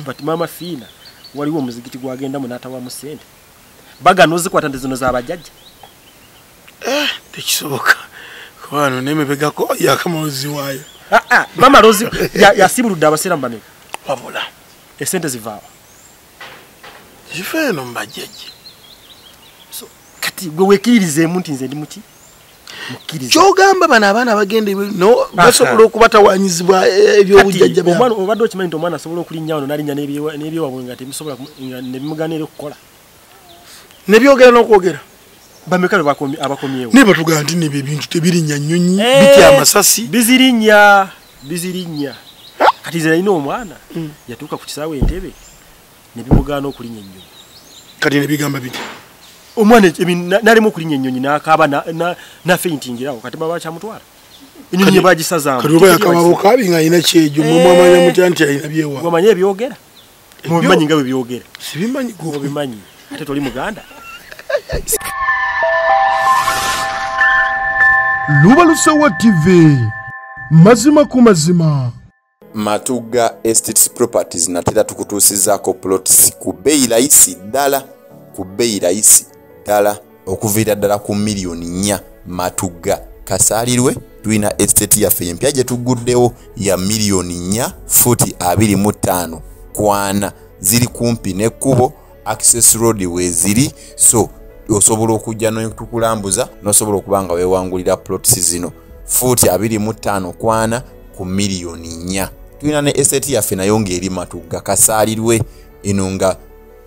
but mama Fina waliwo muzigiti gwagenda munata wa musente baga nozi kwatande zino za bajajja tekisoboka kwano nemebega ko yakamazi wayo mama Rozi ya sibuludde abasera mbane wabula esente zivaawa zifeno mbajjaji so kati gwe wekirize muntu nze ndi muki mukirize kyogamba bana abana bagende no basobola okubatawanyizibwa ebyo bujjajja bya omwana obadde okimanyi nti omwana asobola okulinnya wano nalinya n'ebyo wabwe nga tebisobola nebimuganira okukola nebyogera n'okwogera bameka abakomyewo ne batugaa nti nebyo ebintu tebirinya nnyonyi bitya amasasi bizirinya kati ze alina omwana yatuuka ku kisaawe entebe nebimugaana okulinya ennyonyi kati nebigamba biti omwana nalimu okulinya ennyonyi n'akaaba na faintingirawo kati baba kyamutwala ennyonyi bagisazaamu kati oba yakababo kabi nga alina kyejo mwamanya mutya nti alina byewa wamanye ebyogera mubimanyi nga bwe byogera sibimanyi obimanyi ate toli muganda Lubalusewa TV mazima ku mazima. Matuga Estates Properties natera tukutuusizaako plots ku bei rahisi ddala okuviira ddala ku milioni 4 Matuga kasaalirwe tulina estate yaffe empya gye tuguddewo ya milioni 4 futi 25 kwana ziri kumpi n'ekkubo access road weziri so osobola okujja n'okukulambuza n'osobola okubanga weewangulira plots zino futi 25 kwana ku milioni 4 tulina ne estate yaffe nayo ng'eri Matuga kasaalirwe eno nga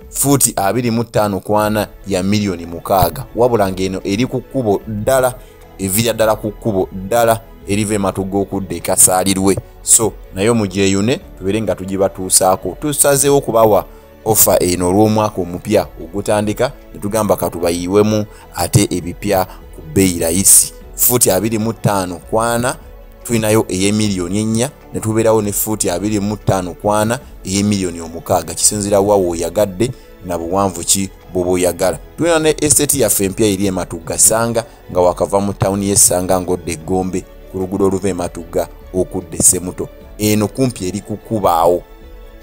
futi 25 kwana ya milioni 6 wabula ng'eno eri ku kkubo ddala evira ddala ku kkubo ddala erive Matuga okudde kasaalirwe so nayo mugyeyune tubere nga tugibatuusaako tusazeewo kubawa ofa eno olw'omwaka omupya ogutandika netugamba katubayiwemu ate ebipya ku bei rahisi futi 25 kwana tulinayo ey'emiliyoni 4 netubeerawo ne futi 25 kwana ey'emiliyoni 6 kisinzira wawo oyagadde na buwanvu ki bw'oyagala tulina ne estate yaffe empya eri Matuga Sanga nga wakava mu tawuni y'Essanga ngodde Gombe ku luguudo oluva Matuga okudde Semuto eno kumpi eri kukubaawo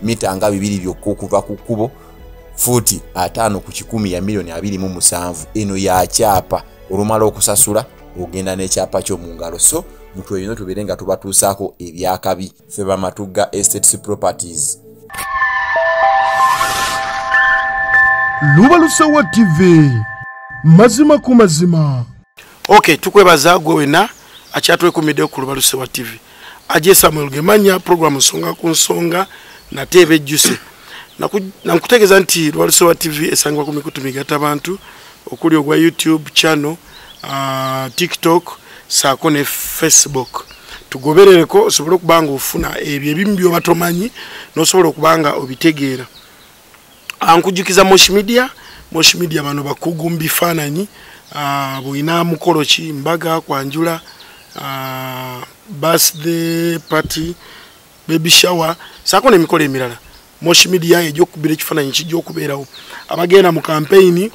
mita nga 2 byokka okuva ku kkubo futi 5 ku 10 ya milioni 27 eno ya kyapa olumala okusasula ogenda n'ekyapa kyo mu ngalo so mutwe yino tubere nga tubatuusaako ebyakabi ffe ba Matuga Estates Properties. Lubalusewa TV mazima ku mazima. Okay, tukwebaza gwe wena akyatwekumiddeyo ku Lubalusewa TV. Aje Samuel Gemanya program Nsonga ku Nsonga na TV Juse. Nakutegeeza nti Lubalusewa TV esangibwa ku mikutu migata abantu okuli ogwa YouTube channel, TikTok, saako ne Facebook. Tugoberereko osobola okubanga ofuna ebyo ebimu by'obatomanyi n'osobola okubanga obitegeera. Ankujukiza Mosh Media bano bakugu mbifaananyi bwina mukolo ki mbaga kwanjula birthday party baby shower saako n'emikolo emirala Mosh Media egy'okubira ekifaananyi kij'okubeerawo abagenda mu campaign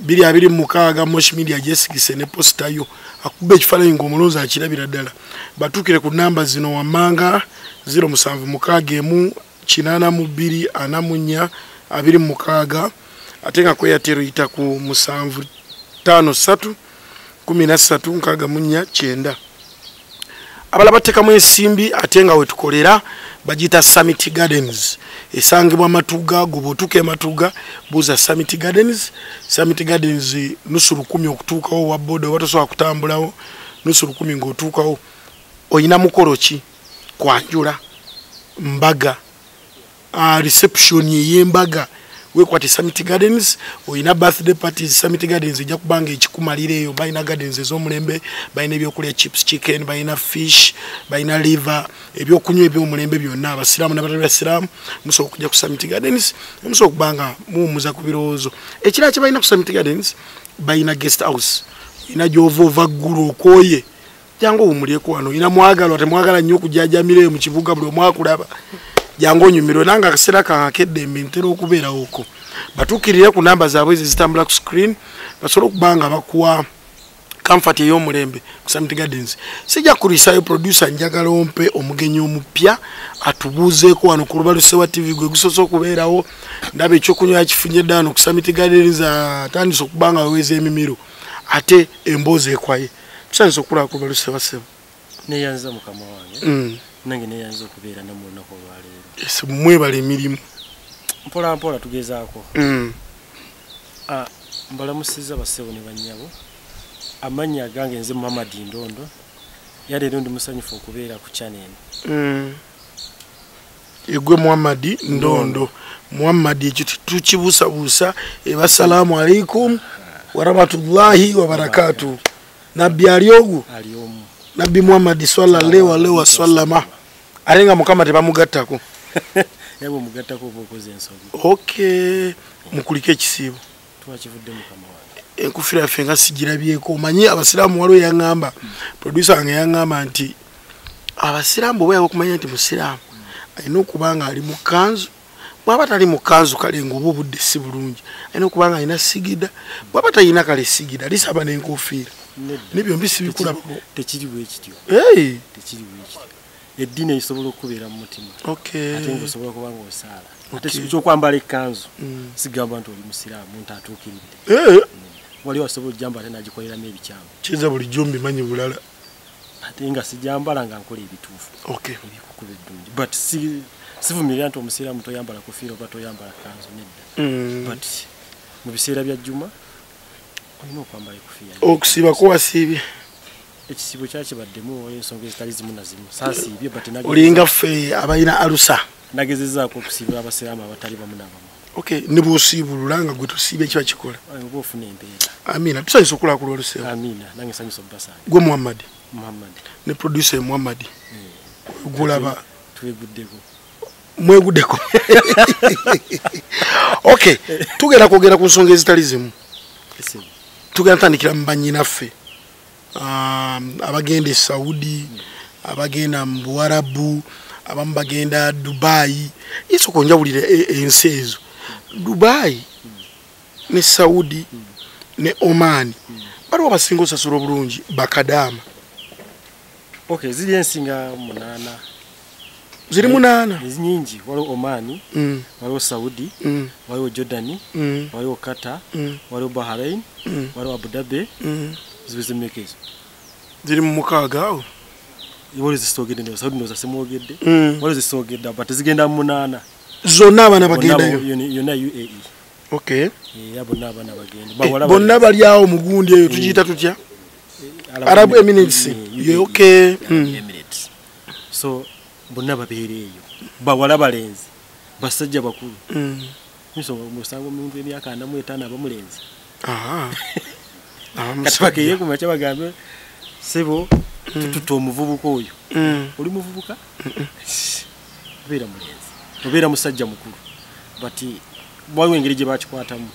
2026 Mosh Media gyesigise ne posta yo akubba ekifaananyi ng'omulonzi akirabira ddala batukire ku namba zino wammanga 07618244 26 ate nga kweyatero yita ku 753 abala batekamu ensimbi ate nga wetukolera bagita Summit Gardens esangibwa Matuga gobotuke Matuga buza Summit Gardens nusu 10 okutuukawo wa boda watosobola kutambulawo nusu 10 ng'otuukawo oyina mukolo ki kwanjula mbaga reception y'embaga wekwate Summit Gardens oyina birthday parties Summit Gardens ejja kubanga ekikumalirayo bayina gardens ez'omulembe bayina ebyokulya chips chicken bayina fish bayina liver ebyokunywa eby'omulembe byonna abasiraamu n'abatali basiraamu musobola okujja ku Summit Gardens musobola okubanga muwummuza ku birowoozo ekirala kye bayina ku Summit Gardens bayina guest house ina gy'ova ggulu okooye jangu wumulyeko wano oyina mwagalwa temwagala nnyo okujajamireyo mu kibuga buli omwakulaba jangu onyumirwe nanga akaseera kangakedde ntera okubeerawo okwo batukirire ku namba zaabwe zitambula ku screen basobola okubanga bakuwa comfort ey'omulembe ku Summit Gardens. Sijja kulisayo producer njagala ompe omugenyi omupya atubuuzeeko wano ku Lubaluse wa TV gwe gusoose okubeerawo ndaba ekyokunywa kifunye ddaano ku Summit Gardens atandise okuba nga weweeza emimiro ate emboozi ekwaye tusandise okulaba ku Lubaluse wa ssebo neyanza mukama wange nange neyanza okubeera namu olunaku olwaleero mwebala emirimu mpola mpola tugezaako mbalamusiza bassebo ne bannyabo amannya gange nze Muhammad Ndondo yaleero ndi musanyufu okubeera ku channel egwe Muhammad Ndondo Muhammad ekyo tukibuusabuusa assalamu alaikum wa rahmatullahi wa barakatuh nabbi aliogu nabbi Muhammad sallallahu alaihi wa sallama alenga mukama tebamugattako yabo mugattako obukoze ensobi okay mukulike ekisibo twakivudde mukama wange enkufira yaffe nga sigirabyeko omanyi abasiraamu waliwo yaŋŋamba producer wange yaŋŋamba nti abasiraamu bwe bayaba okumanya nti musiraamu alina okuba nga ali mu kanzu bw'aba tali mu kanzu kale ng'oba obudde si bulungi alina okuba nga alina sigida bw'aba talina kale sigida lisaba n'enkofiira nebyombi sibikulabako tekiri bwekityo tekiri bwekityo eddiini esobola okubeera mu mutima ate ng'osobola kuba ng'osaala ate kyokwambala ekkanzu sigamba nti oli musiraamu nti atuukiridde waliwo asobola ojjambala nagikoleramu ebikyamu kiza bulijjo mbimanyi bulala ate nga sijambala nga nkola ebituufu ebikukuba eddungi but sivumirira nti omusiraamu toyambala kofiira oba toyambala kanzu nedda but mu biseera bya jjuma olina okwambala ekofiira okusiibako wasiibye ekisibo kyakibaddemu ensonga ezitali zimu na zimu saasiibye but olinga ffe abalina alusa nagezezaako okusiibira abasiraamu abatali bamu n'abamu ne bw'osiibulula nga gwe tusiibye kiba kikola oba ofuna embeera amina tusanyusa okulaba ku Lubaluse amina nange sanyusa obubasange gwe Muhammad ne producer Muhammad gulaba tweguddeko mweguddeko okay tugenda kwogera ku nsonga ezitali zimu tugenda tandikira mu bannyinaffe abagenda e Saudi abagenda mu Buwarabu abamu bagenda Dubai isoko njawulire ensi ezo Dubai ne Saudi ne Oman baliwo abasinga osasula obulungi bakadaama okay ziri ensinga 8 ziri 8 nyingi waliwo Oman waliwo Saudi waliwo Jordan waliwo Qatar waliwo Bahrain waliwo Abu Dhabi zibize mekezo ziri mu mukaaga awo waliwo zisogedde ne Saudi noza semwogedde waliwo zisogedde but zigenda mu 8 zonna abana bagendayo yona UAE okay yabona abana bagenda bonna bali awo mugundi eyo tugiyita tutya Arab Emirates okay Emirates so bonna babeereeyo bawala balenzi basajja bakulu nsonga musango omuntu emyaka 45 abamulenzi katubakeye ku macha bagambe sebo tututo omuvubuka oyo oli muvubuka beera mulenzi obeera musajja mukulu bati bwaliwo engeri gye bakikwatamu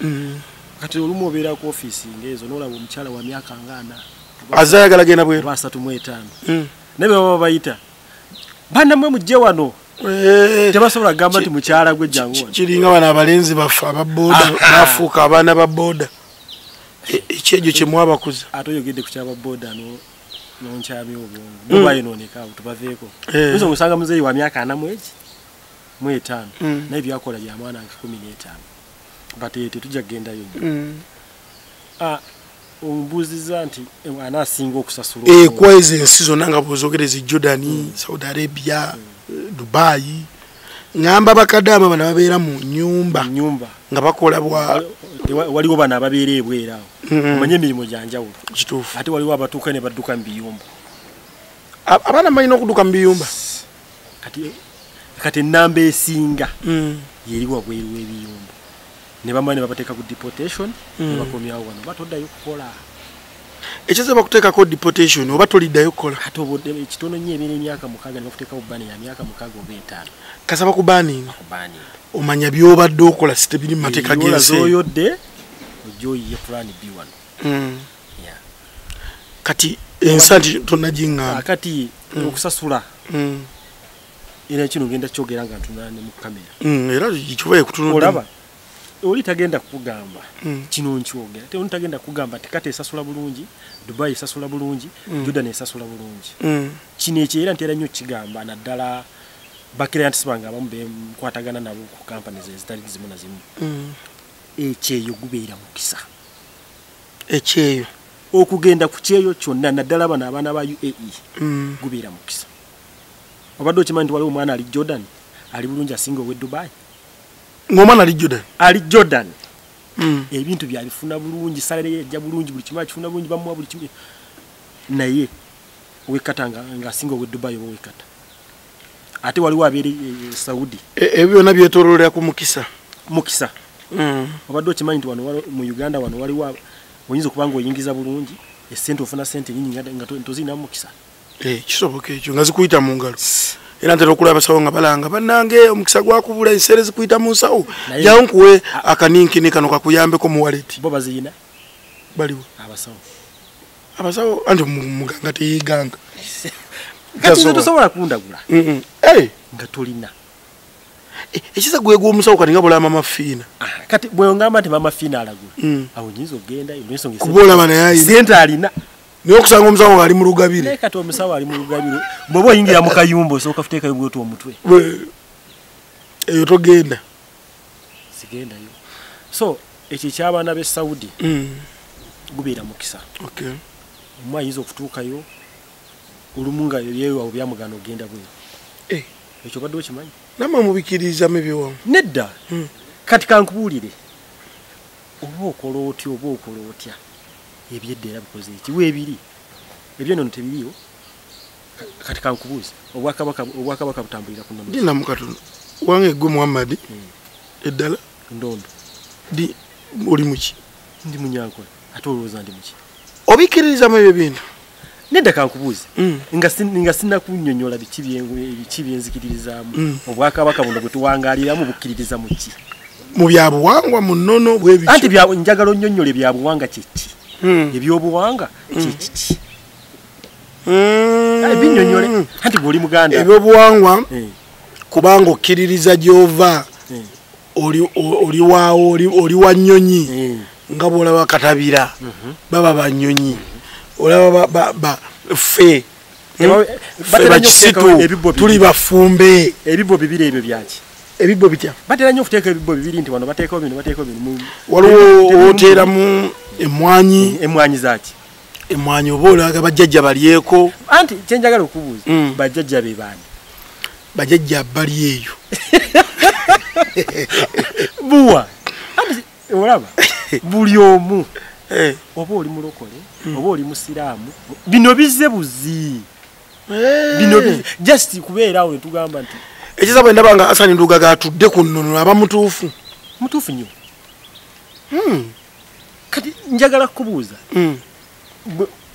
kati olumu obeera ku office ngezo n'olaba omukyala wa myaka ngana azayagala genda bweru 35 nabe baba bayita bana mwe mujje wano tebasobola gamba nti mukyala gwe jangu kiringa bana abalenzi bafa ababoda bafuuka abaana baboda ekyejo kye mwabakuza ate oyogedde ku kyaba boda nonkyamya obwongo mubaye nooneka tubaveeko nizo musanga muzeeyi wa myaka 4 5 naye byakola bya mwana 15 bate tetujja kugendayo ombuziza nti anasinga okusasula kwezi ensi zonna nga bwozogereza Jordan Saudi Arabia Dubai ngamba bakadaama bana babeera mu nyumba nga bakola waliwo bana ababeera ebwera awo omanye emirimu gyanjawulo kituufu ate waliwo abatuuka ne badduka mu biyumba abaana balina okudduka mu biyumba kati ennamba esinga yeri wabweru w'ebiyumba ne bamane babateeka ku deportation ne bakomyawo wano batoddayo kukola ekize bakuteekako deportation oba toliddayo kukola ate obudde ekitono nnyo ebeera emyaka 6 ne bakuteekawo bbani ya myaka 6 oba 5 kasaba ku baaninga omanya byobadde okola sitebiri mu mateeka g'ensi oyodde ojoyiye plan B1 kati ensa nti tonagingamba kati okusasula era kino ngenda kyogera nga ntunula ne mu kamera era kibaye kutunula olaba oli tagenda kugamba kino nkyogera te oli tagenda kugamba tikate esasula bulungi Dubai esasula bulungi Jordan esasula bulungi kino ekyera ntera nnyo kigamba naddala bakiriyanti sibanga abamu bekwatagana nabo ku companies ezitali zimu na zimu ekyeyo gubeera mukisa ekyeyo okugenda ku kyeyo kyonna naddala bano abaana ba UAE gubeera mukisa obadde okimanyi nti waliwo omwana ali Jordan ali bulungi asinga ow'e Dubai ng'omwana ali Jordan ebintu byabifuna bulungi salary yajja bulungi buli kimu akifuna bulungi bamuwa buli kimu naye wekata nga asinga ow'e Dubai oba wekata ate waliwo abeere Saudi ebyo byonna byetooloolera ku mukisa obadde okimanyi nti wano mu Uganda wano waliwo oyinza okuba ng'oyingiza bulungi esente ofuna sente nyingi nga tozirinamu mukisa kisoboka ekyo nga zikuyita mu ngalo era ntera okulaba abasawo nga balanga bannange omukisa gwakubula enseere zikuyita mu nsawo jawo nkuwe akaninkini kano kakuyambeko mu waleti bo baziyina baliwo abasawo anti muganga teyiganga kati tosobola kundagula nga tolina ekiza gwegwa omusawo kati nga bulama mafiina kati bwe ngamba nti mama fiina alagula awo nyinza ogenda olw'ensonga kubolaba naye sente alina niyo okusanga omusawo nga ali mu lugabire kati omusawo ali mu lugabire bw'oba oyingira mu kayumba osooka futeeka yobwoti omutwe eyo togenda sigendayo so ekyo eky'abaana b'e Saudi gubeera mukisa omu ayinza okutuukayo olumu nga ebyewawo byamugana ogenda bwe ekyo badde okimanyi namwe mubikirizamu ebyowamu nedda kati kankubuulire oba okola otya ebyedda era bikoze eki weebiri ebyo nno tebiriyo kati kankubuuze obwakabaka butambulira ku nnono dina mukatono wange gwe Muhammad eddala ndondo oli muki ndi munyankole ate olowooza ndi muki obikiririzamu ebyo bintu nedda kankubuuze nga sinnakunnyonnyola biki byenzikiririzaamu obwakabaka buno bwe tuwangaaliramu bukkiririza mu ki mu byabuwangwa mu nnono bwebiki anti njagala onnyonnyola ebyabuwanga kyeki ebyobuwanga kyekiki binnyonnyole anti bw'oli muganda ebyobuwangwa kubanga okkiririza gy'ova oli waawo oli wa nnyonyi nga bw'olaba katabira baba bannyonyi olaba ffe bakisitu tuli bafumbe ebibbo bibiri ebyo byaki ebibbo bitya batera nnyo okuteeka ebibbo bibiri nti wano bateekawo bino waliwo oteeramu emwanyi zaaki emwanyi oba olaga bajjajja balyeko anti kyenjagala okubuuza bajjajja be baani bajjajja bali eyo buwa anti olaba buli omu oba oli mulokole oba oli musiraamu bino bizze buzi bino just kubeera awo netugamba nti ekisaba ndaba nga Hassan Nduga gatudde ku nnono aba mutuufu nnyo kati njagala kubuuza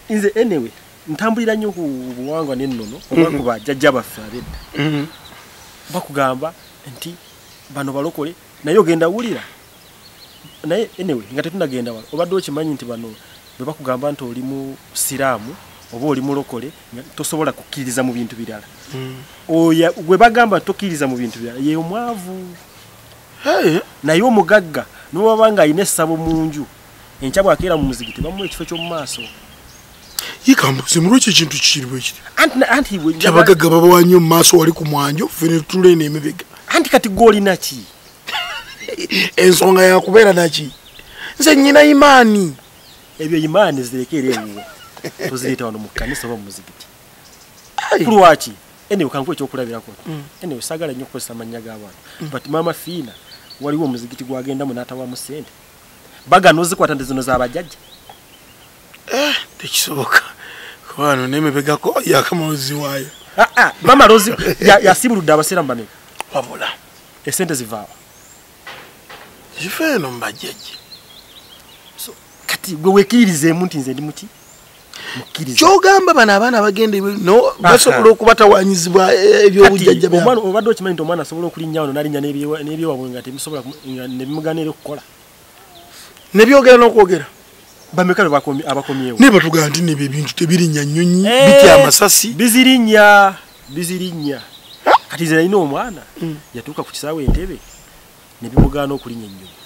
nze anyway ntambulira nnyo ku buwangwa n'ennono oba ku bajjajja baffe ab'edda bakugamba nti bano balokole naye ogenda wulira naye anyway nga tetunagenda wala obadde okimanyi nti bano bwe bakugamba nti oli mu siraamu oba oli mulokole tosobola kukkiririza mu bintu birala oya gwe bagamba tokkiririza mu bintu birala ye omwavu naye omugagga n'obaba nga alina essabo mu nju enkya bwakeera mu muzigiti bamuwa ekifo ky'omu maaso yikambuzi mulwekyo ekintu kiriwo ekiti anti kyabagagga babawanyo mu maaso wali ku mwanjo ffe ne tutulena emibega anti kati gw'olina ki ensonga yakubeera naki nze nnyina imaani ebyo imaani zirekeera ewuwo tozireeta wano mu kkanisa oba mu muzigiti kulwaki enewe kankuwa ekyokulabirako enewe saagala nnyo okukozesa amannya g'abantu but maama fiina waliwo omuzigiti gwagendamu n'atawamu ssente bagano ozikwata nti zino z'abajjajja tekisoboka kubano n'emibegako yakamalozi waayo bamalozi yasibuludde abasiramu bameka wabula esente zivaawa zifa eno mu bajjajja kati gwe wekkiririzeemu nti nze ndi muki mukkiriza kyogamba bano abaana bagenda basobola okubatawanyizibwa ebyobujjajja byabwe obadde okimanyi nti omwana asobola okulinnya wano n'alinnya n'ebyewabwe nga tebisobola nebimugaana okukola nebyogera n'okwogera bameka abakomyewo ne batugamba nti nebyo ebintu tebirinnya nnyonyi bitya amasasi bizirinnya kati nze nalina omwana yatuuka ku kisaawe entebe ne bimugaana okulinnya ennyonyi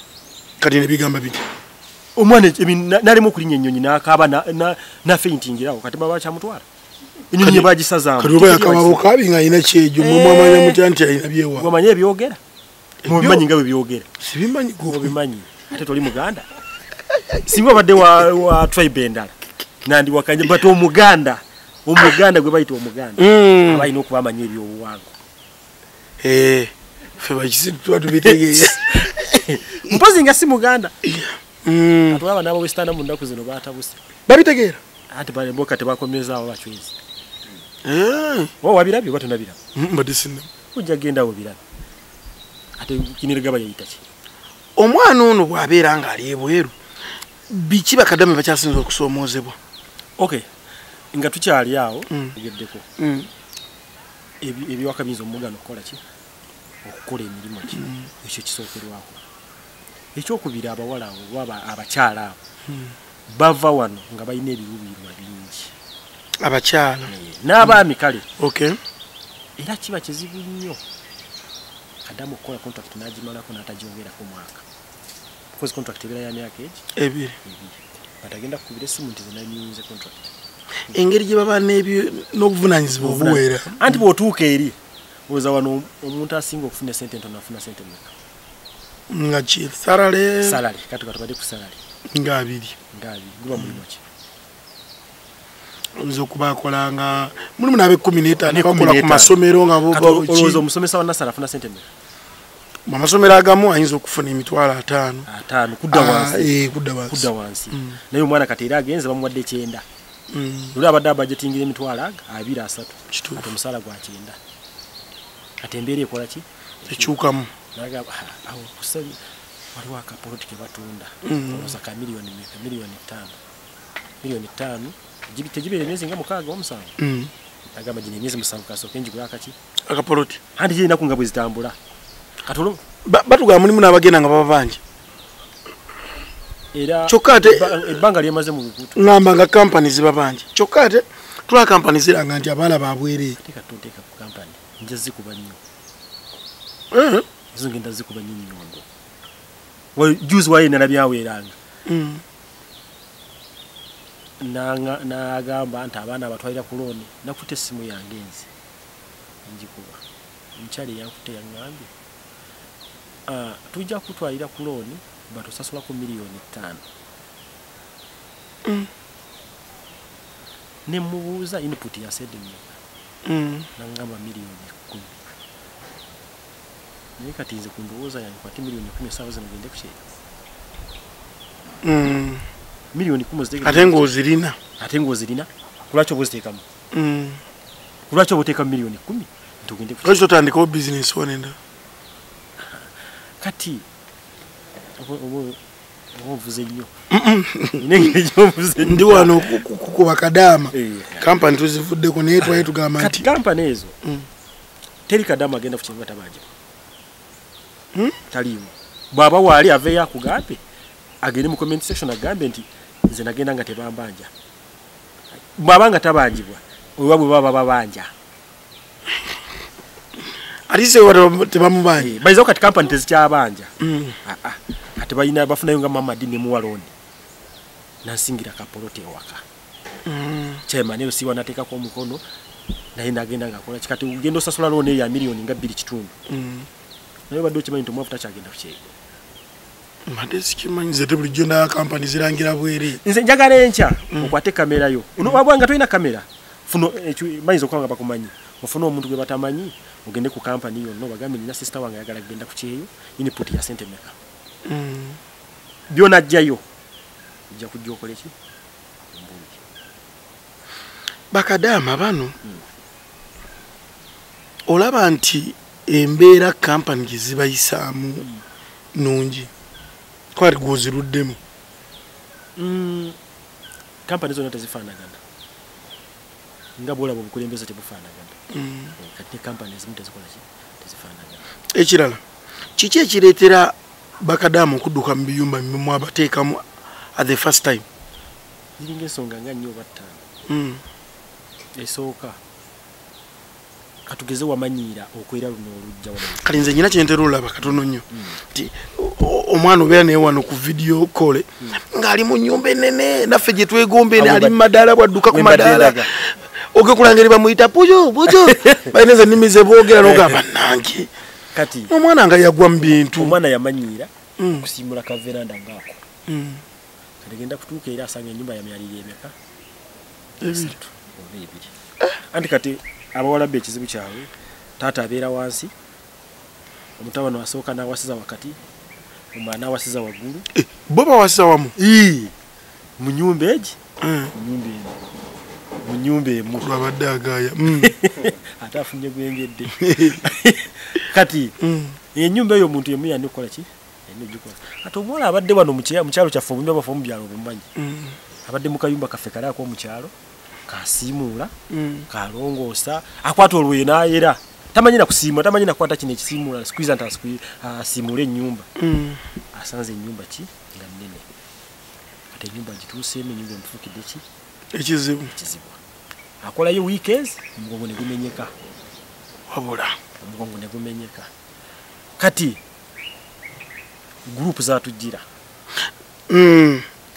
kati ne bigamba biti omwana nalimo okulinya ennyonyi n'akaaba na faintingirawo kati baba kyamutwala ennyonyi bagisazaamu kati oba yakababo kabi nga alina kyejo mumwamanya mutya nti alina byewa wamanye ebyogera mubimanyi nga bwe byogera sibimanyi mubimanyi ate toli muganda singa obadde wa tribe endala nandi wakanje but omuganda gwe bayita omuganda abalina okuba amanyi ebyobuwangwa fe bakisitwa tubitegeeza mpozi nga si muganda atwaba nabo westana mu nnaku zino batabuse babitegeera ate balemboka tebakomezaawo bacwezi wabirabye oba tonabiraba mbadde sinna ojja gendawo birabe ate kinirigaba yayita ki omwana ono bw'abeera ng'ali ebweru biki bakadame bakyasinza okusoomoozebwa okay nga tukyali awo ogeddeko ebiwaka biyinza omugano okukola ki okukola emirimu ki ekyo kisookerwako ekyokubiri abawala abo oba abakyala abo bava wano nga balina ebiruubirirwa bingi abakyala n'abaami kale okay era kiba kizibu nnyo kadamu okukola contract n'agimalako n'atagyogerako mwaka because contract ebeera ya myaka egi ebiri batagenda kukubira essimu nti zenanyumize contract engeri gye baba n'obuvunaanyizibwa obuweera anti bw'otuuka eri oza wano omuntu asinga okufuna sente ntono afuna sente mmeka nga ki salale kati katubadde ku salale nga abiri guba mulimu ki oyinza okuba akolanga mulimu n'abe15 bakola ku masomero nga olowooza omusomesa wa nasala afuna sente mmeka mu masomero agamu ayinza okufuna emitwalo 5 kudda wansi naye omwana kati era agenze bamuwadde 9 luli abadde abajetingira emitwalo 23 ate omusaala gwa 9 ate embeera ekola ki ekyukamu awo kusali waliwo akapoloti ke batunda olooza ka miliyoni 5 tegibeera emyezi nga 6 omusanvu agamba gino emyezi 7 kasooka enjigula akaki akapoloti anti gye enaku nga bwe zitambula katolo batugamba mulimu n'abagenda nga baba bangi era kyokka ate ebbanga lyemaze mu lukuto ngamba nga kampani ziba bangi kyokka ate tula kampani ziranga nti abaala babwere teeka ku kampani nja zikuba nnyo ezo ngenda zikuba nnyo nnyondo juzi waye nalabyaweeranga n'agamba nti abaana abatwalira ku looni nakutte essimu yange enzi njikuba omukyala eyankutte yaŋŋambye tujja kutwalira ku looni batusasulako miliyoni 5 nemubuuza input yasedde mmeka naŋŋamba miliyoni 10 naye kati nze ku ndowooza yange kwate miliyoni 10 esaawa zino gende ku kyera miliyoni 10 ate ng'ozirina kulwaki oba oziteekamu kulwaki oba oteekamu miliyoni 10 ntugende ku lwaki totandikawo bizinesi wonenda kati ovuze nnyo nengeri gyovuze ndi wano kukuba kadaama kampani tuzivuddeko naye twaye tugamba nti kampani ezo teri kadaama agenda ku kintu nga tabagiba taliimu bw'aba waali aveeyo akugambe agende mu comment section agambe nti nze nagenda nga tebambanja bw'aba nga tabanjibwa owabwe baba babanja alise tebamubanja bayizawo kati kampani tezikyabanja ate balina bafunayo nga Mamadi ne Muwaloni nansingira kapolote ewaka chairman eyo siwa nateekako omukono naye nagenda ngaakola kikati ugenda osasula looni eyo ya miliyoni nga 2.5 naye badde okimanyi nti omwavu takyagenda kukyega mbadde sikimanyi nze bulijjo ndaba kampani zirangira bwere nze njagala enkya okwate kamera yo wabwanga tolina kamera funo mayinza okuba nga bakumanyi ofuna omuntu gwe batamanyi ogende ku kampani yonna obagambe nina sisita wange ayagala kugenda ku kyeyo input ya sente meka byonajjayo ojja kujja okole ki bakadaama bano olaba nti embeera kampani gye zibayisaamu nungi kwali gwoziruddemu kampani zonna tezifaanagana nga bwolaba obukulembeze tebufaanagana kati kampani ezimu tezikola ki tezifaanagana ekirala kiki ekireetera bakadaama okudduka mu biyumba mu abateekamu at the first time ziringa ensonga nga nnyo oba ttaano esooka katugeze wamanyiira okwera luno olujja kale nze nyina kyentera olaba katono nnyo nti omwana obeera naye wano ku video call ng'ali mu nnyumba enene naffe gye twegombe ali mu madaala bwadduka ku madaala ogekulangeri bamuyita puyo balina ennimi ze boogera n'ogamba nange kati omwana nga yagwa mu bintu omwana yamanyiira kusiimula kaveranda ngaako kategenda kutuuka era asanga ennyumba yamyalira emeka esatu oba ebiri anti kati abawala be ekizibu kyabwe taata abeera wansi omutabano asooka n'awasiza wakati omwana n'awasiza waggulu bo bawasiza wamu mu nnyumba egi mu nnyumba emu lwabadde agaya ate afunye gwengedde kati ennyumba eyo omuntu yemu yandi okukola ki ate omuwala abadde wano mu kyalo kyaffe obumbi abafe mu byalo obumanyi abadde mu kayumba kaffe kali ako mu kyalo kasiimuula kalongoosa akwata olwoye n'ayera tamanyi na kusiimula tamanyi na kukwata kino ekisiimuula squeeze nti asiimule ennyumba asanze ennyumba ki nga nnene ate ennyumba gituuseemu ennyumba emufuukidde ki ekizibu akolayo weekends omugongo ne gumenyeka wabula omugongo ne gumenyeka kati gurupu zatujjira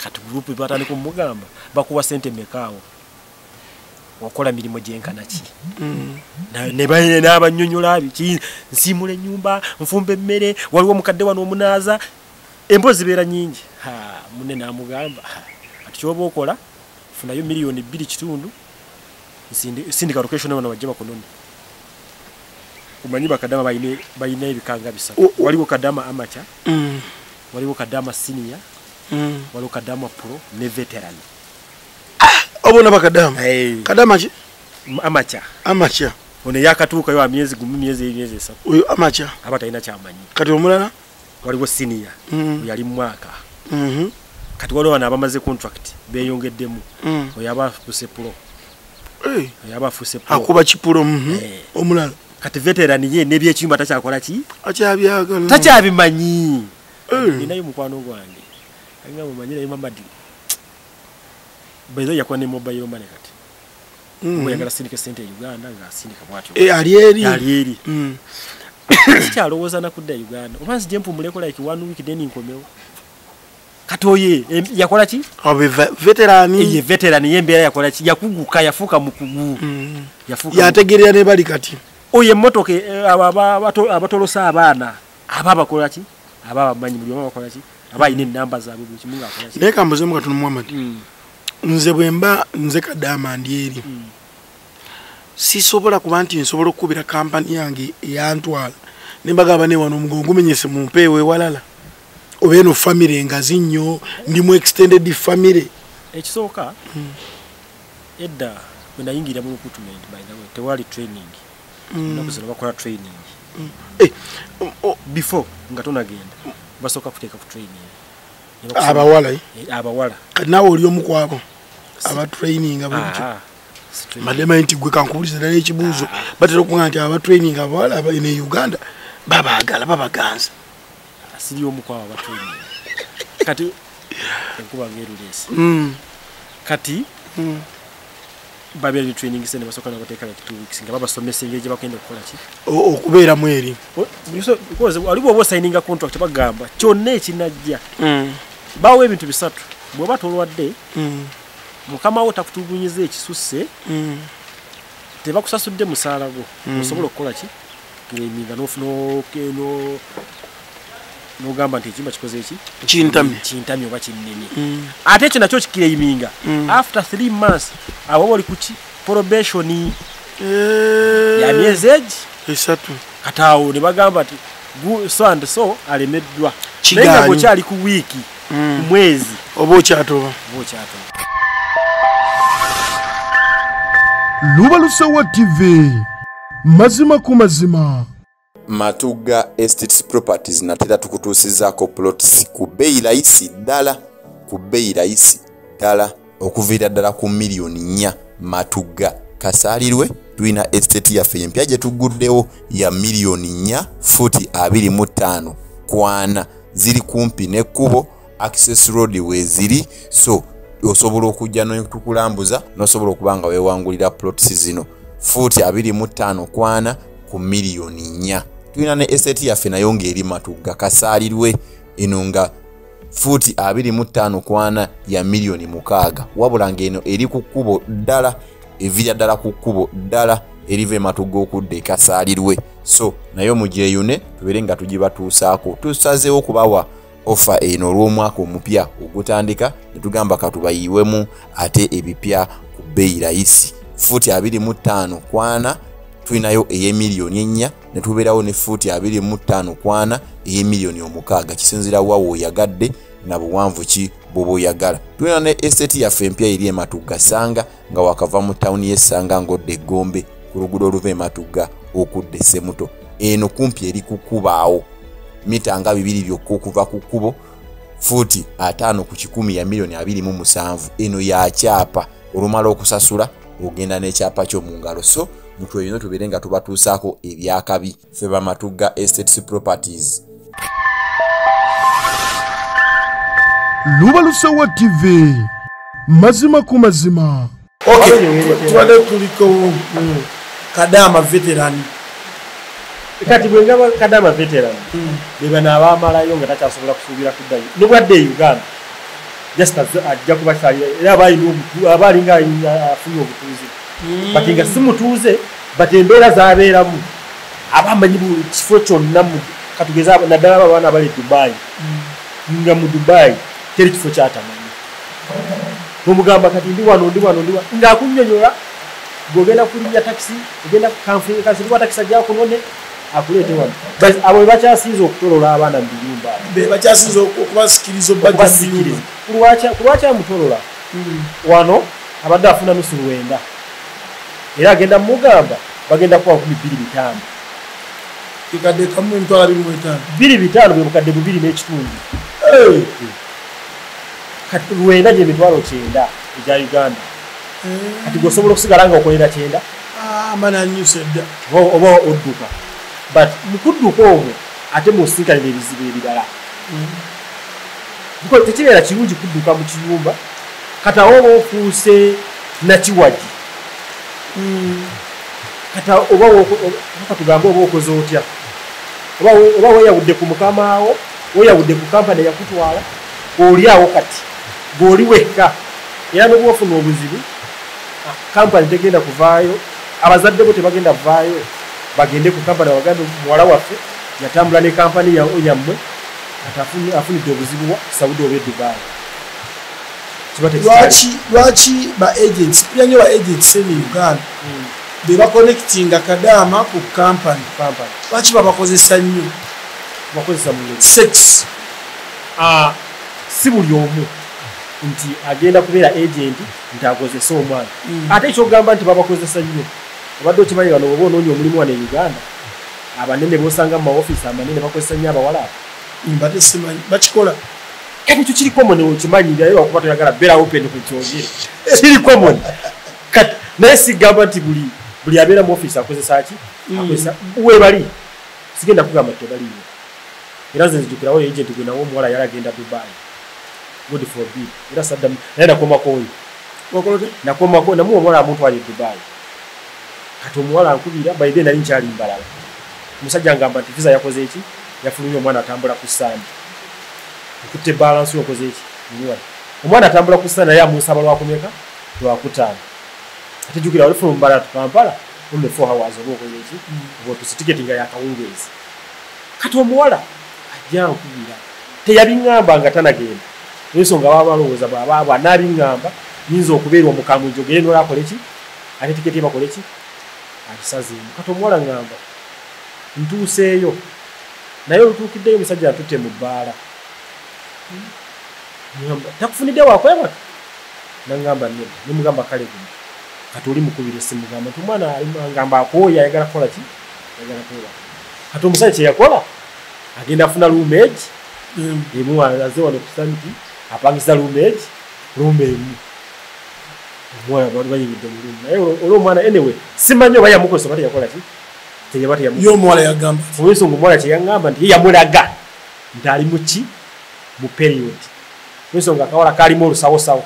kati gurupu batandika omugamba bakuwa sente mekaawo okola mirimu gyenkana ki n'abanyonyola biki nsiimula ennyumba nfumba emmere waliwo omukadde wano omunaaza emboozi zibeera nnyingi munne n'amugamba ati kyoba okola funayo $2.2 sindika location wano wajja bakononi umanyi bakadama bayina ebikanga bisatu waliwo kadama amateur waliwo kadama senior waliwo kadama pro ne veteran obona bakadama kadama ki amateur ono yakatuuka yo myezi 10 myezi 3 oyo amateur abatalina kyamanyi kati omulala waliwo senior yali mwaka kati waliwo bano abamaze contract beyongeddemu oyo abafuse pro yabafuse pro akuba kipulo omulala kati veteran ye nebyekiyumba takyakola ki akyabyagala takyabimanyi ninayo mukwano gwange nga mumanyira Mamadi bezo yakwa ne mobile money kati oyagala sindika sente Uganda nga sindika bwatyo ali kyalowooza nakudda Uganda omanzi jempu muleko like 1 week then inkomewo kati oye yakola ki veteran yembeera yakola ki yakuguka yafuuka mukugu yategerera ne bali kati oye motoke abatolosa abaana ababakola ki ababamanyi buli omu bakola ki abayina ennamba zaabwe buli kimu ng'akola ki naye kambuzemu katono Muhammad nze bwemba nze kadama ndi eri sisobola kuba nti nsobola okukubira kampani yange eyantwala nembagamba ne wano omugongo gumenyese mu mpeewo ewalala oba eno famire engazi nnyo ndi mu extended family ekisooka edda bwe nayingira mu recruitment by the way tewali training naku zino bakola training before nga tonagenda basooka kuteeka ku training abawala kati naawe oli omu kwabo aba training madema nti gwe kankubuliza ddala ekibuuzo batera okuga nti aba training abawala ne Uganda babaagala babaganza siri omu kwabo aba training kati enkuba ng'erulesi kati babiri training sene basoka nabateeka like 2 weeks nga babasomesa engeri gye bagenda okukola ki okubeera mu eri waliwo oba signinga contract bagamba kyonna ekinajja bawo ebintu bisatu bw'oba tolwadde mukama wo takutulugunyiza ekisusse tebakusasudde musaala gwo osobola okukola ki kireminga n'ogamba nti ekimba kikoze eki kintamye oba kinnimi ate ekyo nakyo kireminga after 3 months abo bali kuki probation ya myezi esatu kati awo ne bagamba nti so and so alemeddwa naye nga kyali ku wiiki mwezi oba okyatoba Lubalusewa TV mazima ku mazima. Matuga Estates Properties natera tukutuusizaako plots ku bbeeyi layisi ddala okuviira ddala ku $4,000,000. Matuga kasaalirwe tulina estate yaffe empya gye tuguddewo ya $4,25,000 kwana ziri kumpi n'ekkubo access road weziri so osobola okujja n'okukulambuza n'osobola okuba nga weewangulira plots zino $25,000 kwana ku $1,000,000. Tulina ne estate yaffe nayo ng'eri Matuga kasaalirwe eno nga fuuti 25 kwana ya miliyoni 6 wabula ng'eno eri ku kkubo ddala evira ddala ku kkubo ddala eriva Matugga okudda e Kasaalirwe. So nayo mujeyune tubeere nga tugibatuusaako. Tusazeewo okubawa ofa eno olw'omwaka omupya ogutandika ne tugamba katubayiwemu ate ebipya ku bbeeyi rayisi. Fuuti 25 kwana tulinayo ey'emiliyoni 4 ne tubeerawo ne fuuti 25 kwana ey'emiliyoni 6 kisinziira wa w'oyagadde na buwanvu ki bw'oba oyagala. Tulina ne estate yaffe empya eri e Matugga Ssanga nga wakava mu tawuni y'e Ssanga ng'odda e Gombe ku luguudo oluva e Matugga okudda e Ssemuto. Eno kumpi eri ku kkubaawo mita nga 2 byokka okuva ku kkubo, fuuti 5 ku 100 ya miliyoni 27. Eno ya kyapa olumala okusasula ogenda n'ekyapa kyo mu ngalo. So mutwe bino tubeere nga tubatuusaako ebyakabi ffe ba Matugga Estates Properties. Lubalusewa TV mazima ku mazima. Tubadde tuliko Kadama veteran. Kati bwengaba Kadama veteran beba n'abamalayo nga takyasobola kusuubira kuddayo nobwadde e Uganda just ajja kubakyalira era abalinga afunye obutuuze bati nga si mutuuze bati embeera z'abeeramu abamanyi buli kifo kyonna katugeza naddala abaana abali e Dubai nga mu Dubai teri kifo kyatamanyi nomugamba kati ndi wano ng'akunnyonnyola bw'ogenda kulinnya takisi ogenda kansiwa takisi ajja kunone akulete wano abo bakyasinze okutolola abaana mu biyumba bakyasinze okubasikiriza kulwaki amutolola wano abadde afuna nusu 9 era agenda mugamba bagenda kuwa 25 kikadde kamu emitwala 25 bwe bukadde 2 n'ekitundu kati 9 gye emitwalo 9 egya Uganda kati gosobola okusigala nga okolera 9 amananyusedda oba odduka but mukudduka omwo ate musinkalira ebizibu ebirala because tekibeera kirungi kudduka mu kiyumba kata oba ofuuse nakiwagi kata oba tugambe oba okoze otya oba weyawudde ku mukamaawo weyawudde ku kampani yakutwala oliawo kati bw'oli wekka era n'obwofuna obuzibu kampani tegenda kuvaayo abazadde bo tebagenda vaayo bagende ku kampani waganda muwala waffe yatambula ne kampani yammwe afunidde obuzibu wa Saudi oba Dubai. Lwaki ba agents yanyo ba agents in Uganda beba connecting Kadama ku kampani lwaki babakozesa nnyo bakozesa mu sex si buli omu nti agenda kubeera agent nti akozesa omwana ate ekyogamba nti babakozesa nnyo obadde okimanyi wano oba onoonya omulimu wano e Uganda abanene bosanga mu maofisi amanene bakozesa nnyo abawala mbadde simanyi bakikola kati ekyo kiri common okimanyi naye wakuba toyagala beera open ku kyogere kiri common kati naye sigamba nti buli abeera mu office akozesa ki akozesa we bali sigenda kugamba tebaliyo era nze nzijukirawo agent gwe nawo omuwala yali agenda Dubai good for bid era saddamu naye nakomakoyo nakomako namuwa omuwala amutwala e Dubai kati omuwala ankubira by then nali nkyali mbalala omusajja ngamba nti visa yakoze eki yafulumya omwana atambula ku ssande okutte balance yokoze eki omwana atambula ku ssande naye amusaba lwakumeka lwakutaano ate jukira wali from Mbala to Kampala only 4 hours oba okoze eki oba otusitiketi nga yakawungeezi kati omuwala ajja ankubira teyabiŋŋamba nga tanagenda ensonga baba balowooza bw'aba anaabiŋŋamba nyinza okubeera omukambwe njogere nolaakola eki ate tiketi ebakola eki akisazeemu kati omuwala ŋŋamba ntuuseeyo naye olutuukiddeyo omusajja atutte mu bbaala takufunidde wakwebaka naŋŋamba nedda nemugamba kale guno kati oli mukubira essimu gamba nti omwana ngamba akooya ayagala kukola ki ayagala kwebaka kati omusajja kyeyakola agenda afuna luumeegi emu aze wano kusamiti apangisa luumeegi emu omwana bali bayingidde mu luumu naye olw'omwana anyway simanyi oba yamukozesa oba teyakola ki yo omuwala yagamba olw'ensonga omuwala kyeyaŋŋamba nti ye yamulaga nti ali mu ki mu period olw'ensonga akawala kalimu olusawosawo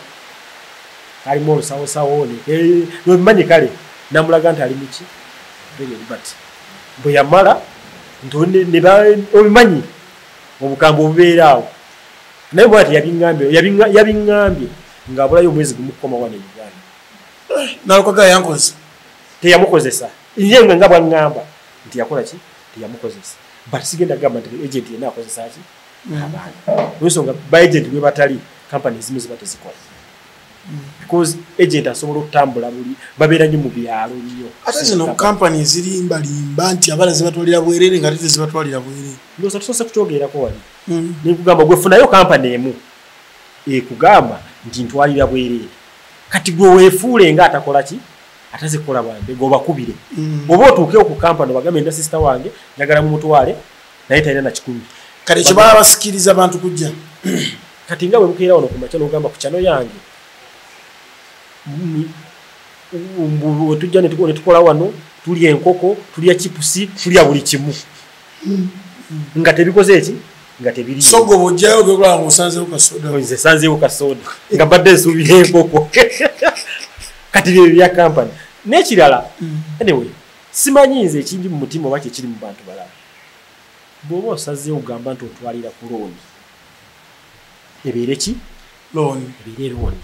nobimanyi kale namulaga nti ali mu ki period but bwe yamala obimanyi obukambo obubeeraawo naye bwati yabiŋŋambye ng'abulayo omwezi gumu kukoma wano e Uganda nalokaga yankoze teyamukozesa ye nga bwaŋŋamba nti yakola ki teyamukozesa but sigenda kugamba nti agent yenna akozesa ki abaana olwensonga baagent bwe batali kampani ezimu ziba tezikola because agent asobola okutambula buli babeera nnyo mu byalo nnyo ate zino kampani ezirimbalimba nti abaana zibatwalira bwerere nga tezibatwalira bwerere ndowooza tusoose kukyogerako wali nekugamba gwefunayo kampani emu ekugamba nti ntwalira bwerere kati gwe weefuule nga atakola ki atazikola bambe gobakubire oba otuukewo ku kampani obagambe nda sisita wange njagala mumutwale naye talina na 10 kale ekyo baba basikiriza abantu kujja kati nga bwe mukeera wano ku makya n'ogamba ku kyano yange tujja netukola wano tulya enkoko tulya chipusi tulya buli kimu nga tebikoze eki nga tebiri sogo bojjayo gekola ngo sanzeewo kasoda nze sanzeewo kasoda nga badde nsuubira enkoko kati bya kampani n'ekirala anyway simanyi nze ekindi mu mutima oba kyekiri mu bantu balala bw'oba osazeewo ogamba nti otwalira ku looni ebeere ki looni ebeere looni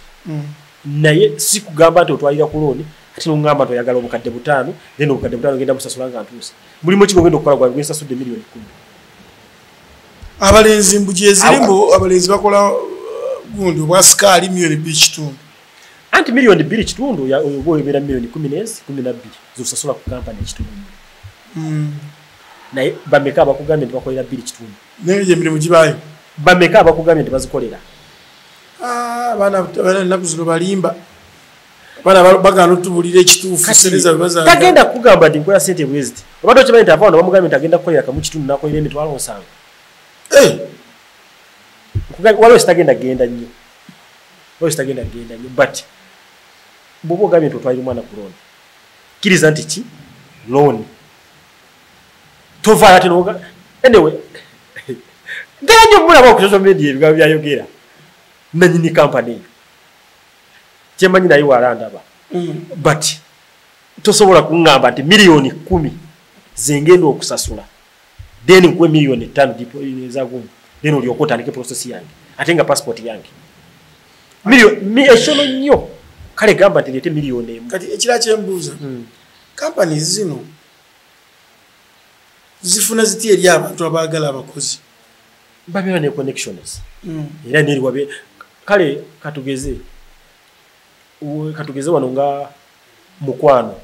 naye si kugamba nti otwalira ku looni ate n'ongamba nti oyagala obukadde 5 then obukadde 5 ngenda busasula nga ntuuse mulimu ki gwogenda okukola gwawe gwensasudde miliyoni 10 abalenzi mbuji ezirimu abalenzi bakola gundi obwa sikaali miliyoni 2.5 anti miliyoni 2.5 oba obeera miliyoni 12 zosasula ku kampani ekitundu naye bameka abakugambye nti bakolera 2.5 naye gye mirimu gibaayo bameka abakugambye nti bazikolera abaana ennaku zino balimba abaana bagana otubulira ekituufu sereza bebaza tagenda kugamba nti nkola sente bweziti obadde okimanyi nti avaano bamugambye nti agenda kukolera kamu kitundu nakolera emitwalo 7 waliwo sitagenda genda nnyo but bw'oba ogambye nti otwalira omwana ku looni kkiriza nti ki looni tovaayo ate noga anyway nganyo mulaba ku social media ebigambo byayogera nanyini kampani eyo kyemanyi naye walandaba but tosobola kuŋŋamba nti miliyoni 10 zengenda okusasula then nkuwe miliyoni 5 ezagumu then olyoka otandike process yange ate nga passport yange ekyono nnyo kale gamba nti leete miliyoni emu kati ekira kyembuuza kampani zino zifuna ziti eri abantu abaagala abakozi babeera ne connections era neriwabe kale katugeze wano nga mukwano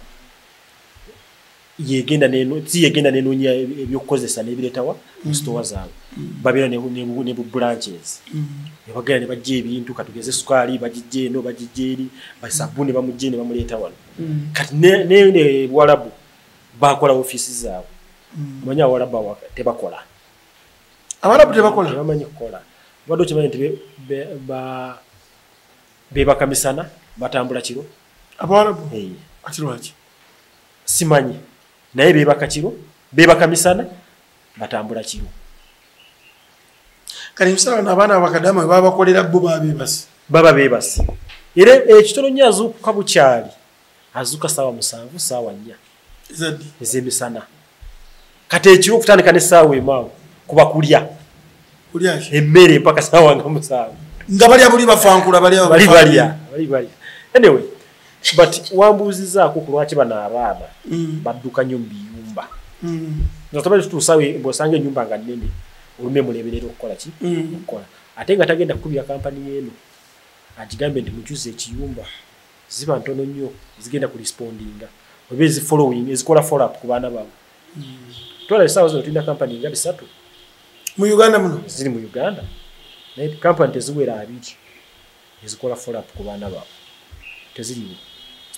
yegenda nenoonya ebyokukozesa n'ebireetawa mu sitowa zaabwe babeera ne branches nebagenda ne bajja ebintu katugeze sukaali bagijja eno bagijja eri basabuni bamujja ne bamuleeta wano kati ne Buwarabu bakola ofiisi zaabwe omanyi Abawarabu tebakola Abarabu tebakola tebamanyi kukola badde okimanyi nti bebakamisana batambula kiro Abawarabu ati lwaki simanyi naye bebaka kiro bebakamisana batambula kiro kali msala na abaana abakadama baba bakolera bo baba bebasi era ekitono nnyo azuukuka bukyali azuuka saawa 7 saawa 4 ez'emisana kati ekiro okutandika n'essaawa emaawo kuba kulya emmere mpaka saawa nga 7 nga balya buli bafankula balya anyway but wambuuzizaako ku lwaki bano abaana badduka nnyo mu biyumba nga tutuusawe bw'osanga ennyumba nga nnene olume muleberera okukola ki okukola ate nga tagenda kukubira kampani yeeno agigambe nti mukyusa ekiyumba ziba ntono nnyo zigenda ku respondinga oba ezifollowing ezikola follow up ku baana baabwe twala essaawa zino tulina kampani nga 3 mu Uganda muno ziri mu Uganda naye kampani teziwera 2 ezikola follow up ku baana baabwe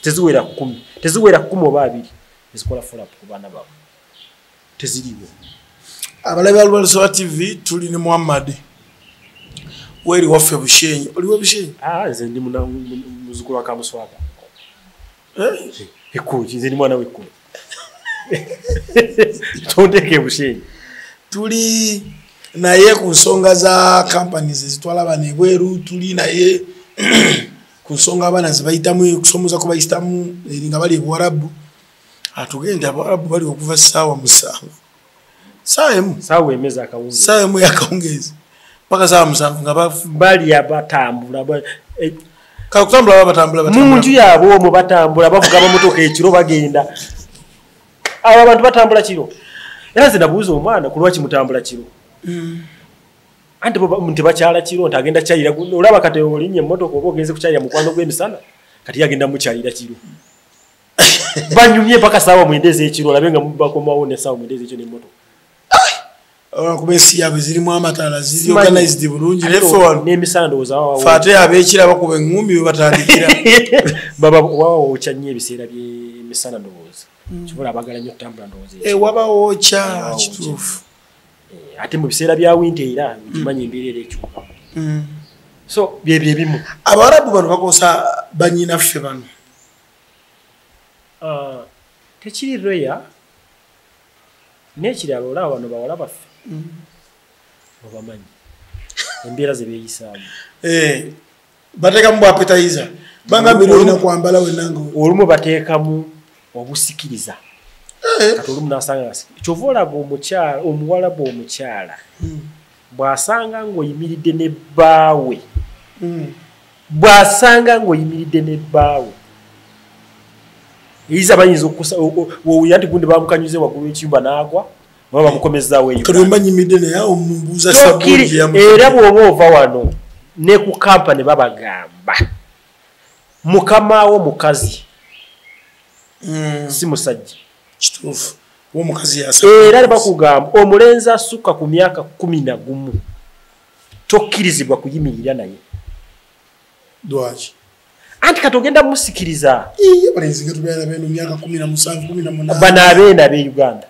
teziwera 10 oba 2 ezikola follow up ku baana baabwe teziriwo abalabi Lusowa TV tuli ne Muhammad weri waffe Bushenyi oliwe Bushenyi nze ndi muzukulu wa Kamuswaga Ekkuuki nze ndi mwana w'Ekkuuki tondeke Bushenyi tuli naye ku nsonga za companies ezitwala bana ebweru tuli naye ku nsonga abana zibayitamu kusomoza kubayitamu eringa bali Buwarabu atugenda Abawarabu bali okuva ssaawa 7 Sawa emeza akawungeezi. Sawa emu yakawungeezi. Paka sawa musanvu nga bali abatambula kakutambula batambula. Munju yabo omwo batambula bavuga bamotoka ekiro bagenda. Aba abantu batambula kiro. Era zinabuuza omwana kulwaki mutambula kiro. Ante muntu bakyala kiro ntagenda kyayira olaba kate olinye motoka oba ogenze kukyayira mukwano gw'emisana kati yagenda mukyayira kiro. Banyumye paka sawa mwendeze ekiro labenga mubakomawo ne sawa mwendeze ekyo ne motoka. Kubesi yabe zirimu amatala ziri organized bulungi lefo n'emisando zawo fate abekira bakuba engumi batandikira baba wawo ochanye ebiseera by'emisana ndowooza kibula abagala nnyo kutambula ndowooza waba wocha kituufu ate mu biseera bya winter era kimanye embeerera ekyuka so byebye bimu abarabu bano bakosa banyina ffe bano tekiri roya n'ekiralo olaba bano bawala baffe obamanyi embeera ze beeyisaamu bateekamu bwapetaiza banga birina kwambala wenanga olumu bateekamu obusikiriza kati olumu nasanga kyova olaba omukyala omuwala bw'omukyala bw'asanga ng'oyimiridde ne bbaawe eyiza bayinza okusa yati gundi bamukanyuze waggulu w'ekiyumba n'agwa baba bamukomezaawo eyo kalimba nyimide naye omumbuuza sabuni era bw'oba ova wano ne ku kampani babagamba mukamaawo mukazi si musajja kituufu w'omukazi yasa era bakugamba omulenzi asukka ku myaka 11 tokkirizibwa kuyimirira naye dwaki anti katogenda musikiriza abalenzi nga tubyala beno myaka 17 18 bana abeena be Uganda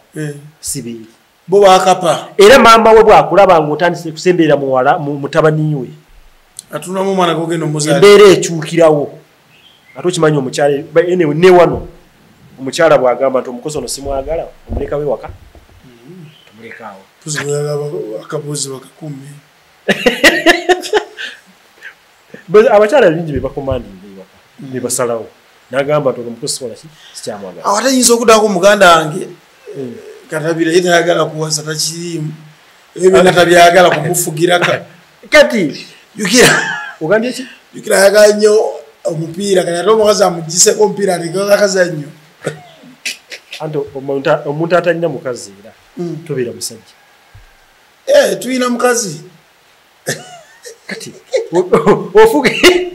sibiri bo bakapa era mama we bwakulaba ng'otandise kusemberera muwala mutabani we atunamu mwana gogenda omuzali embeera ekyukirawo ate okimanyi omukyala ne wano omukyala bw'agamba nti omukozi ono simwagala omuleka we waka tumulekaawo akabuuzi bakakume abakyala bingi be bakomandinga ewaka ne basalawo n'agamba nti omukozi sikola sikyamwagala awo ate nyinza okuddaako omuganda wange katabira ye tayagala kuwasa takiriimu ebyo nga tabyagala kumufugira kati yukira ogambye ki yukira ayagala nnyo omupiira kati ate omukazi amugiseko omupiira ategeoza akazannyo anti omuntu atalina mukazi era tobeera musajja tulina mukazi kati ofuge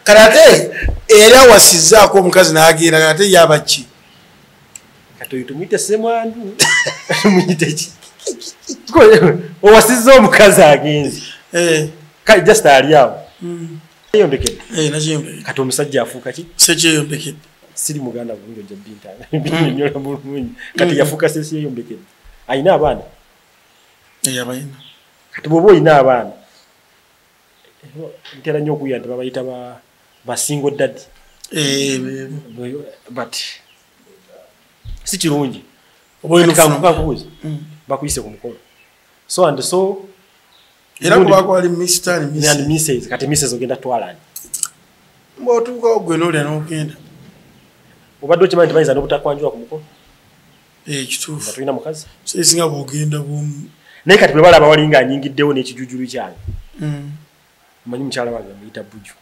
kati ate era wasizaako omukazi n'agenda kati ate yabaki kati oyo tumuyite semwandu tumuyite ki owasizza omukazi agenzi kale just ali awo eyombekedde kati omusajja afuuka ki sekyeyombekedde siri muganda bulungi ojja bintanyola bulungi kati yafuuka sesi yeyombekedde ayina abaana abalina kati bwoba oyina abaana ntera nnyo okuya nti babayita basingo daddy but si kirungi kankubuuza bakuyise ku mukolo so and so era kubakwali Mr. and Mrs. kati Mrs. ogenda twalani mbootuukawo gwe n'olya n'ogenda obadde okimanyi nti bayinza n'obutakwanjula ku mukolo kituufu nga tulina mukazi sesinga bwogenda bwomu naye kati bwe balaba wali nga anyingiddewo n'ekijujulu kyange manyi mukyala wange muyita Buju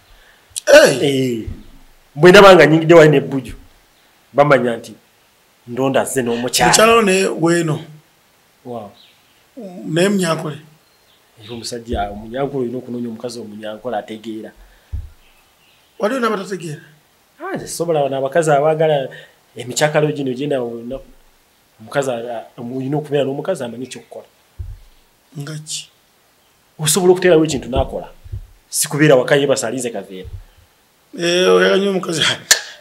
bwe ndaba nga anyingidde wali ne Buju bamanya nti ndonda azze n'omukyala mukyalawo ne weeno naye munyankole omusajja omunyankole olina okunoonya omukazi omunyankole ategeera waliwo n'abatategeera sobola n'abakazi abaagala emikyakalo gino gyenda omukazi olina okubeera n'omukazi amanyi ekyokukola ngaki osobola okuteerawo ekintu n'akola si kubeera waka yebasalize kaveera oyaganyo omukazi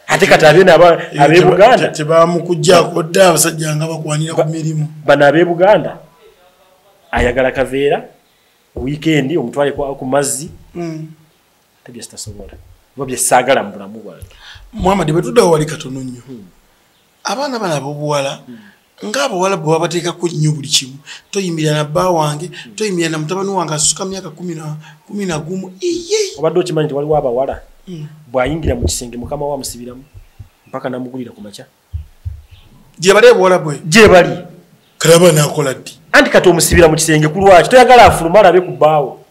ate kati abeena ab'ebuganda tebamukugjaako dda abasajja nga bakwanira ku mirimu bano ab'ebuganda ayagala kaveera wiikendi omutwale ku mazzi tebya sitasobola oba bye saagala mu bulamu bwange Muhammad bwe tuddawo wali katono nnyo abaana bano ab'obuwala ng'abawala bwe babateekako nnyo buli kimu toyimirira na bba wange toyimirira na mutabani wange asuka myaka 11 obadde okimanyi nti waliwo abawala bw'ayingira mu kisenge mukama we amusibiramu mpaka namugulira ku makya gye bali abawala bwe gye bali Kalaba nakola ddi. Anti kati omusibira mu kisenge ku lwaki toyagala afuluma alabe ku bbaawo.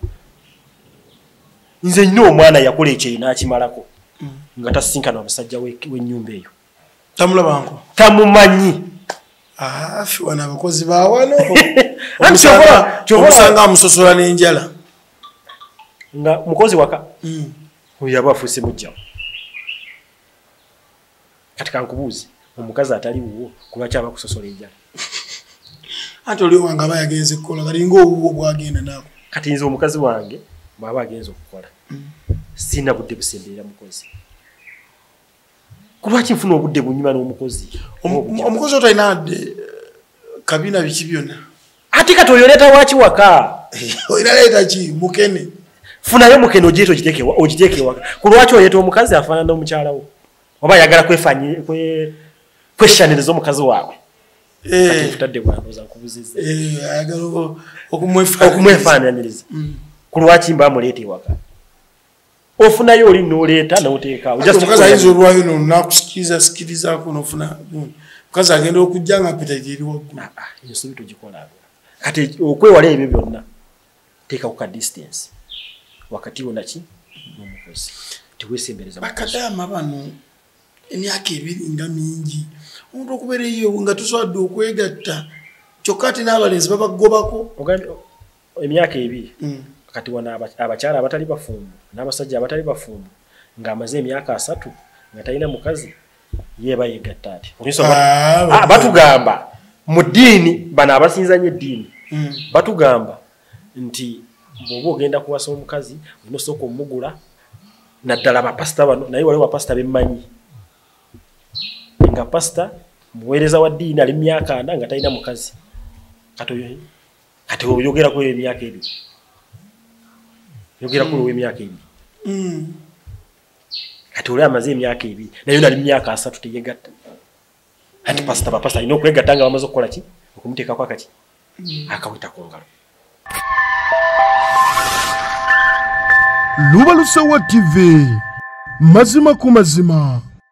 Nze nnyo omwana yakola ekyeyi n'akimalako nga tasisinkana omusajja w'ennyumba eyo. Tamulabanko. Tamumanyi. Fiwana abakozi ba wano. Omusanga amusosola n'enjala. Nga mukozi waka. Oyo yaba afuuse mujjawo. Kati kankubuuze omukazi ataliwo ku lwaki aba kusosola enjala. Anti oli wange aba yagenze kukola kati ng'owuwo bwagenda naako. Kati nze omukazi wange bw'aba agenze okukola sina budde busemberera mukozi. Ku lwaki nfuna obudde bunyuma n'omukozi? Omukozi otalina adde kabina biki byonna. Ate kati oyoleeta waki waka? Oyina leeta ki mukene? Funayo mukene ogireeta ogiteeke waka. Ku lwaki oleeta omukazi afaanana n'omukyala wo? Oba yagala kweshaniriza omukazi waabwe. Kati nfutadde bwandoza nkubuzizza. Ayagala okumwefaananyiriza. Ku lwaki mba muleeta ewaka? Ofunayo oli n'oleeta n'oteeka. Omukazi ayinza olwayo n'akusikirizaako n'ofuna. Mukazi agenda okujja nga appetite eri waggulu. Ensobi togikola. Kati okwewala ebyo byonna teeka ku ka distance wakati wo naki n'omukozi. Teweesembereza mukozi. Bakadaama bano emyaka ebiri nga mingi. Omuntu okubeera eyo nga tusobola okwegatta kyokka ate n'abalenzi babagobako. Emyaka ebiri kati wana abakyala abatali bafumbo n'abasajja abatali bafumbo ng'amaze emyaka 3 nga talina mukazi yeeba yegatta ati. Batugamba mu ddiini bano abasinzanye eddiini batugamba nti bw'oba ogenda kuwasa omukazi olina osooka omugula naddala bapasita bano naye waliwo bapasita bemmanyi nga pasita muweereza wa ddiini ali myaka 4 nga talina mukazi. Kati oyogera ku emyaka ebiri. Yogera ku emyaka ebiri. Kati oli amaze emyaka ebiri naye nali myaka 3 teyegatta. Ati pasita bapasita alina okwegatta nga bamaze okukola ki? Okumuteekako akaki? Akawita ku ngalo. Lubalusewa TV mazima ku mazima.